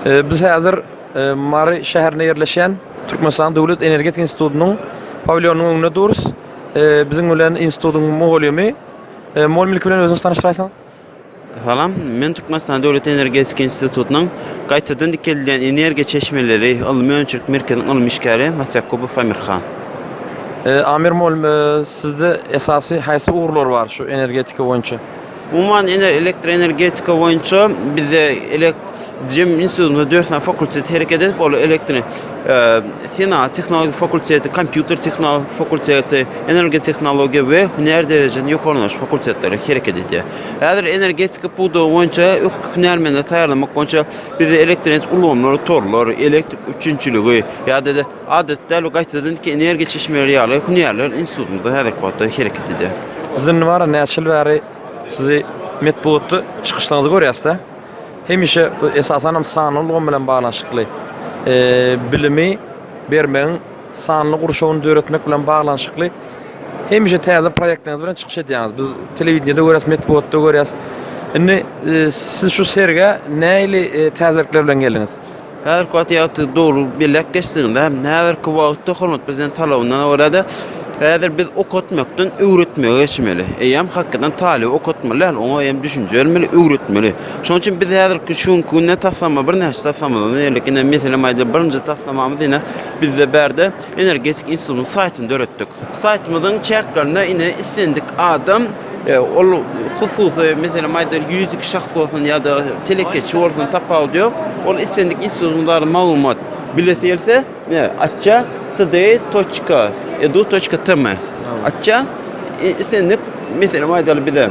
Biz häzir Mary şäherine ýerleşen Türkmenistan Döwlet Energetik Institutunyň pavilyonunyň öňünde durus. Biziň bilen institutyň mugallymy. Mol bilen özüňizi tanıştyraýsaňyz. Salam, men Türkmenistan Döwlet Energetik Institutunyň gaýtadan dikilýän energiýa çeşmeleri ylmy öňçülük merkeziniň ylmy işgäri Masakubov Amirhan. Amir mol sizde esasy haýsy uğurlar bar şu energetika boýunça? Umuman elektroenergetika boýunça bizde Jem institutunda 4 tane fakültet hereket edip ol elektrik Sina Teknoloji Fakülteti, Kompüter Teknoloji Fakülteti, Enerji Teknoloji we hüner derecesinde ýokarlaş fakültetleri hereket edýär. Häzir energetika pudu boýunça hünermende taýýarlamak boýunça bizde elektrik ulgamlary, torlar, elektrik üçünçüligi ýa-da adatda gaýtadan ki energiýa çeşmeleri ýaly hünerler institutunda häzir wagtda hereket edýär. Bizin var näçil bäri sizi metbuatda çykyşlaryňyzy görýäsizler. Hemişe esasen sanlyk bilen baglanşykly. Bilimi bermeň, sanlyk gurşawyny öwretmek bilen baglanşykly. Hemişe täze proýektleriniz bilen çykyş edýäňiz. Biz telewizionyda görýäs, metbuatda görýäs. Indi siz şu serge näili täzelikler bilen geldiňiz? Her wagtda dogry belek geçdiňde, näder ki wagtda hormat bilen talawyndan orada häzir biz okutmakdan öwretmege geçmeli. Eýem hakykatan talyp okutmaly, oňa hem düşünjermeli, öwretmeli. Şoň üçin biz häzir şu günde taslama bir näçe taslamadan, ýa-da mesela maýda birinji taslamamyz ine bizde berde Energetik Institutunyň saýtyny öwretdik. Saýtymyzyň çerklerinde ine istendik adam ol hususy mesela maýda ýüzik şahs bolsun ýa-da telekeçi bolsun tapaw diýip, ol istendik institutyndan maglumat bilese açça td.edu.tm açça istendik mesela maýdaly bize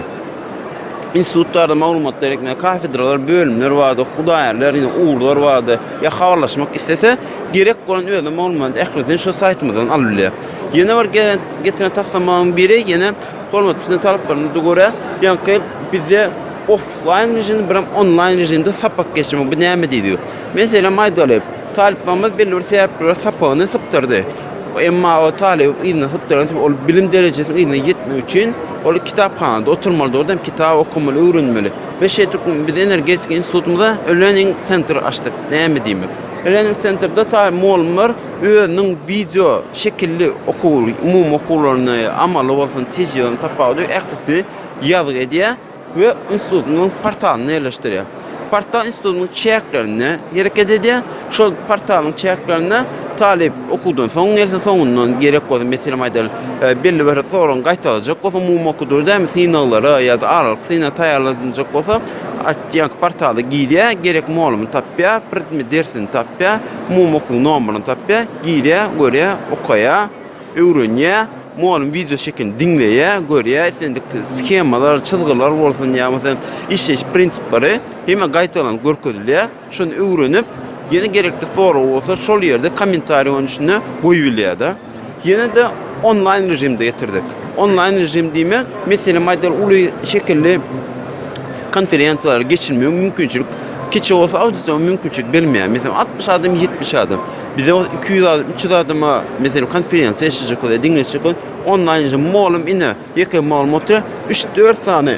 institutlarda maglumatlar ekmek, kafedralar, bölümler vardı, hudaýarlar, ýene uğurlar vardı. Ya habarlaşmak istese gerek bolan öýde maglumat ählisin şu saýtymyzdan alýar. Ýene bir getiren taslamanyň biri ýene hormat biziň talaplaryna göre ýa-da bize offline rejimde bilen online rejimde sapak geçirmek bu näme diýdi? Mesela maýdaly talipamiz belli bir sebäpler sapağını sıptırdı. Emma o talip izne sıptırdı. O bilim derecesini izne yetmek için o kitaphanada oturmalı, oradan kitap okumalı, öğrenmeli. Ve biz Energetik Institutumuzda Learning Center açtık. Näme diýmek? Learning Center'da talip muallimler özüniň video şekilli okul, umum okullarını amaly bolsun tejrübelerini tapawdy, ähli ýazyk edýär ve institutunyň portalyna ýerleşdirýär. Portal institutunyň çerklerini hareket edýär. Şol portalyň çerklerini talip okudan soň gelsin soňundan gerek bolsa mesela maýdaly belli bir sorun gaýtalajak bolsa umum okudurda sinallary ýa-da aralyk sina taýýarlanjak bolsa ýa portaly girýär, gerek muallim tapýar, predmet dersini tapýar, umum okuw nomeryny tapýar, girýär, görýär, okaýar, öwrenýär. Muallim video şeklinde dinleýär, görýär, sendik skemalar, çylgylar bolsun ýa-da işleş prinsipleri heme gaýtalan görkezilýär. Şonu öwrenip ýene gerekli soru bolsa şol ýerde kommentariýa öňüne goýulýar da. Ýene de online rejimde getirdik. Online rejim diýmek, mesela maýdaly uly şekilli konferensiýalar geçirmek mümkinçilik keçe olsa audisiyon mümkinçilik bermeýär. Mesela 60 adam, 70 adam. Bize 200 adam, 300 adama mesela konferensiýa eşitjek bolsa, dinleşjek online rejim muallim ine ýeke maglumatlar 3-4 sany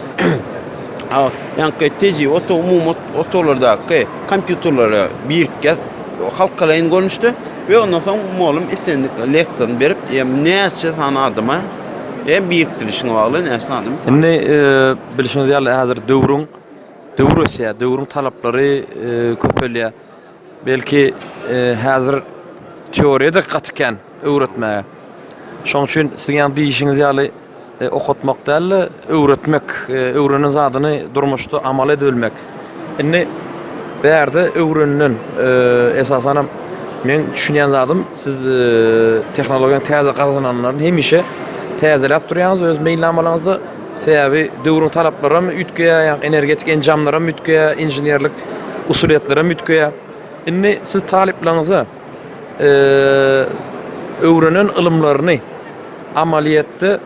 ýa-da teji otolarda kompüterlere birikip halkalaýyn görnüşdi we ondan soň muallim istendik leksiýany berip näçe sany adama biriktirişine bagly näçe adam. Indi bilişiniz ýaly häzir döwrüň talaplary köpelýär. Belki häzir teoriýada gatken öwretmäge. Şoň üçin siziň diýişiňiz ýaly okutmak däl, öwretmek, öwrenen zadyny durmuşda amal edilmek. Indi bärde öwrenen esasen men düşünýän zadym siz tehnologiýany täze gazananlaryň hemişe täzelep durýanys, öz meýilnamalaryňyzda sebäbi döwrüň talaplary ütgeýär, energetik enjamlara ütgeýär, inženerlik usuliyetlere ütgeýär. Indi siz taliplerinizi öwrenen ilmlaryny amaliyatda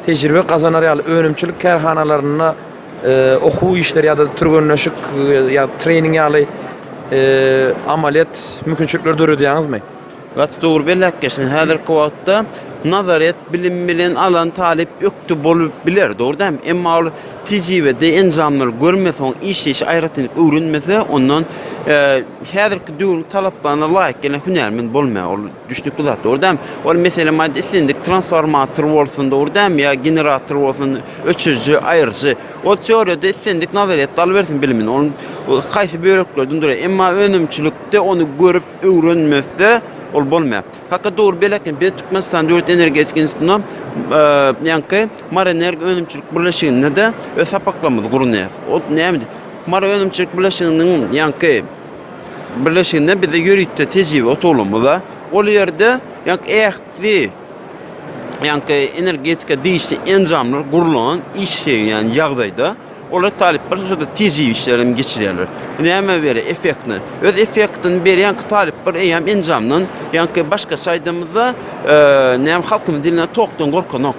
tejribe gazanar ýaly önümçülük kärhanalaryna okuw işleri ýa-da türgenleşik ýa trening ýaly amaliyat mümkinçilikler döredýäňizmi? Gat doğru belläkkeşin häzirki wagtda nazaret bilim bilen alan talip ýokdy bolup biler. Doğrudan emma ol tejribede enjamlar görmeseň iş aýratyn öwrenmese ondan häzirki döwrüň talaplarına laýyk gelen hünärmen bolmaýar. Ol düşnükli zat. Doğrudan ol mesele madde istendik transformator bolsun doğrudan ya generator bolsun öçürjü aýyrjy. O teoriýada istendik nazaret alyp bersin bilimin. Onun kaýsy böreklerden dura emma önümçilikde onu görüp öwrenmese ol bolmaýar. Hakka doğru beläken bir Türkmenistan Döwlet Energetik Institutyna ýanky Mara Enerji Önümçilik Birleşiginde de öz sapaklamady gurunýar. O näme? Mara Önümçilik Birleşiginiň ýanky birleşiginde bize ýöritde tejribe oturamyda. Ol ýerde ýanky ähli ýanky energetika diýişli enjamlar gurulan iş ýani ýagdaýda olar talipler şurada tejribe işlerini geçirýärler. Näme beri effektini? Öz effektini berýän talipler eýem enjamdan ýanky başga saýdamyzda näme halkymyň diline tokdan gorkanok.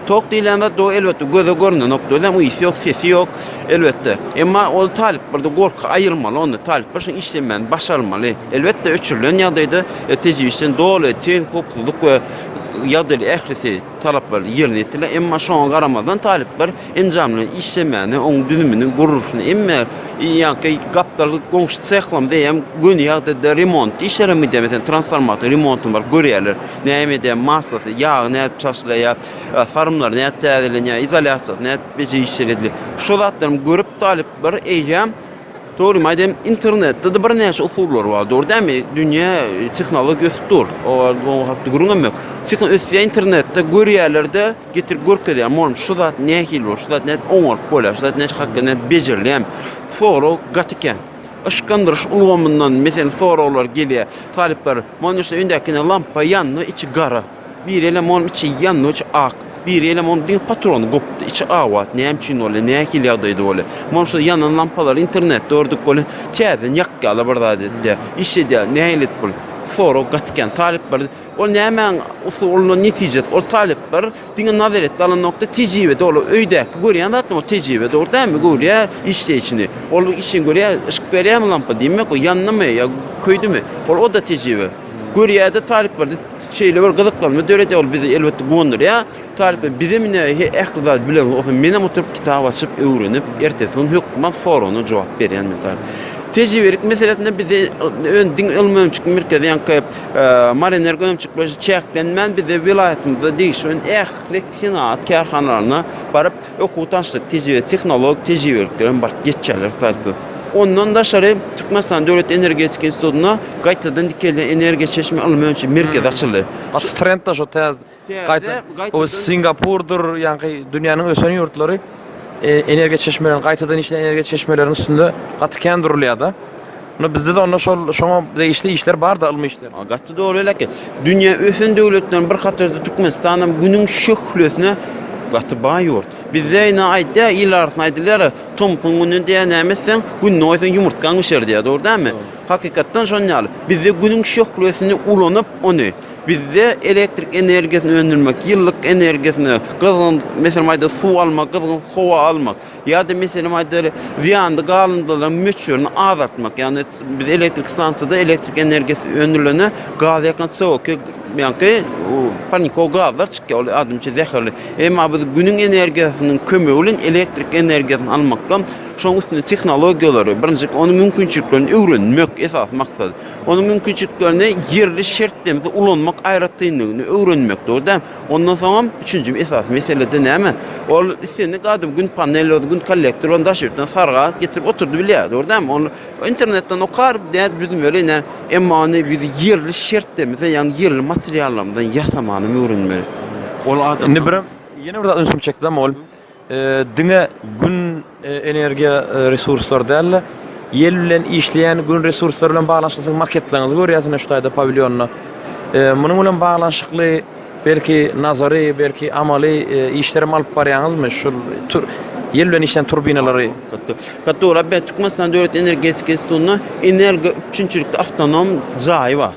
Tok diýilende do elbetde göze görünen nokta. Hem uýsy ýok, sesi ýok elbetde. Emma ol talipler de gorky aýyrmaly, onu talipler şo işlemän başarmaly. Elbetde öçürilen ýagdaýda tejribe işin dolu, teň hukuklyk we ýagdaýly ählisi talaplar ýerine ýetiler. Emma şoňa garamadan talipler enjamly işlemäni, oň düzümini gururşyny emma ýanky gapdar goňşy çählam diýem gün ýagdaýda remont işlerimi demesen transformator remontum bar görýärler. Näme diýen masasy, ýagy näme çaşlaýar, farmlar näme täzelenýär, izolasiýa näme beje işlediler. Şo zatlaryny görüp talipler eýem doğru madem internette de bir näçe usullar bar. Doğru dämi? Dünýä tehnologiýa ösüp dur. O hakda gurulmamak. Çıkın ösüp internette görýärlerde getir görkezýär. Mol şu zat nähil bol, şu zat net oňar bolar, şu zat net hakda net bejerilýär. Foro gatiken. Işgandırış ulgamyndan meselen soralar gelýär. Talipler mana şu öndäkine lampa ýanny, içi gara. Bir ele mol içi ýanny, içi ak. Bir elemon din patronu goptu içi awat näme üçin ol näki ýagdaýda ol. Mon şu ýanan lampalar internetde ördük bol täze ýakkalar bardady. İşede näilet bol. Foro gatken talipler ol näme usulyny netijet ol talipler diňe nazaret alan nokta tejribe dolu öýde görýän zatmy o tejribe dordamy görýär işleýişini. Ol işin görýär ışık berýärmi lampa diýmek o ýanymy ýa köýdümi? Ol o da tejribe. Görýärde talipler şeyle var gıdıklanma döwlet ol bizi elbetde gondur ya talip bizim ne ähli bilen o menem oturup kitap açıp öwrenip ertesi gün hökümet sorunu jogap berýän metal. Tejribelik meselesinde bizi öndin ilmömçük merkezi ýanky Mara Enerji Önümçilik çäklenmän bizi vilayatimizde diýişen ähli sinat karhanalarına barıp okutançlyk tejribe tehnologik tejribeliklerini bar geçýärler talip. Ondan da şary Türkmenistan Döwlet Energetik Institutyna gaýtadan dikeli enerji çeşme almömçi merkez açyldy. At trend da şo täz gaýta o Singapurdur ýanky dünýäniň ösen ýurtlary enerji çeşmelerini gaýtadan işlen enerji çeşmelerinin üstünde gatyken durulýar da. Onu bizde de onda şoňa değişli işler bar da almy işler. Gatty dogry elek. Dünýä ösen döwletlerden bir hatarda Türkmenistanyň günüň şöhlesine gatty baýur. Bizde ina aýtdy, ýyllaryň aýdylar, Tomsun günü diýen nämeseň, gün noýsyn ýumurtkaň üşer diýär, dogrymy? Hakykatdan şonýaly. Bizde günüň şöhlesini ulanyp onu bizde elektrik energiýasini öndürmek, ýyllyk energiýasini, gyzgyn meselem aýda suw almak, gyzgyn howa almak, ýa-da meselem aýda wiandy galyndylaryň möçürini azaltmak, ýani biz elektrik stansiýada elektrik energiýasy öndürilene gaz ýakan soğuk ýanky paniko gazlar çykýar, adamça zäherli. Emma biz günüň energiýasynyň kömegi bilen elektrik energiýasyny almakdan şoň üstüne tehnologiýalary, birinji onu mümkinçiliklerini öwrenmek esas maksat. Onu mümkinçiliklerini yerli şertlerinde ulanmak aýratdynyny öwrenmek dogry. Ondan soň üçünji esas mesele de näme? Ol istenik adam gün panel, gün kollektor, onda şertden sarga getirip oturdy bilýär, dogry. Onu internetden okar, däýet bizim öyle ne emma onu biz yerli şertlerinde ýani yerli materiallardan ýasamany öwrenmeli. Ol adam Indi birim ýene bir ünsüm çekdim ol. Diňe gün energiýa resurslary däl, ýel bilen işleýän gün resurslary bilen baglanşyk maketlerinizi görýärsiň şu taýda pavilyonuna. Munyň bilen baglanşykly belki nazary, belki amaly işleri alyp barýaňyzmy? Şu ýel bilen işleýän turbinalary. Katara ben Türkmenistan Döwlet Energetik Institutyna enerji üçinçilikde awtonom jaý bar.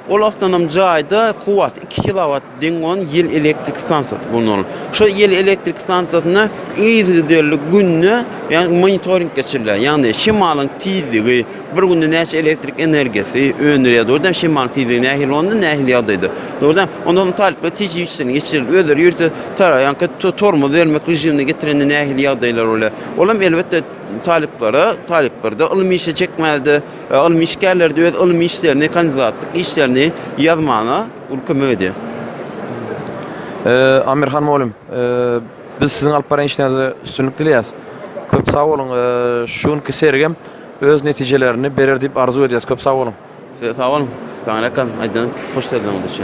Ol awtonom jaýda kuwat 2 kW deňon ýel elektrik stansiýasy bolmaly. Şo ýel elektrik stansiýasyna ýygyderli günne ýani monitoring geçirilýär. Ýani şemalyň tizligi, bir günde näçe elektrik energiýasi öndürýär. Oradan şemal tizi nähil onda nähil ýagdaýda. Oradan ondan talyplar tiji işlerini geçirilip özleri ýürüte tarayan tormoz vermek rejimine getirende nähil ýagdaýlar bolar. Olam elbetde talyplarda ilmi işe çekmedi, ilmi işgärlerde öz ilmi işlerini, kandidatlyk işlerini ýazmana kömek edýär. Amirhan Molim, biz sizin alyp baran işlerinize üstünlük dilýäs. Köp sag bolun. Şunky sergem öz netijelerini berer diýip arzu edýäs. Köp sag bolun. Sağ olun. Taňra kan. Aýdan hoş geldin oldyşy.